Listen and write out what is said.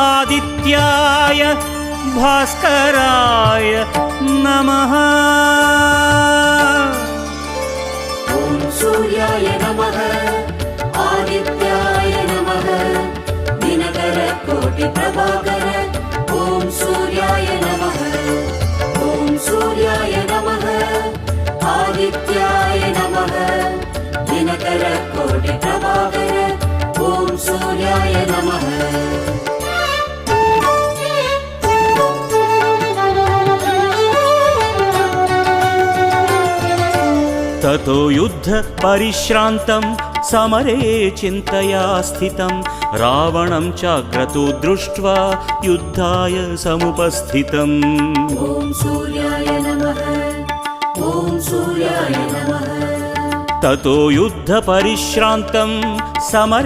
आदित्याय भास्कराय नमः। ॐ सूर्याय नमः आदित्याय नमः दिनकर कोटि प्रभाकर। ॐ सूर्याय नमः ॐ सूर्याय नमः आदित्याय नमः दिनकर कोटि प्रभाकर। ॐ सूर्याय नमः। ततो युद्ध परिश्रान्तं समरे चिन्तया स्थितं रावणं चाक्रतो दृष्ट्वा युद्धाय समुपस्थितम्। ॐ सूर्याय नमः ॐ सूर्याय नमः। ततो युद्ध परिश्रान्तं समरे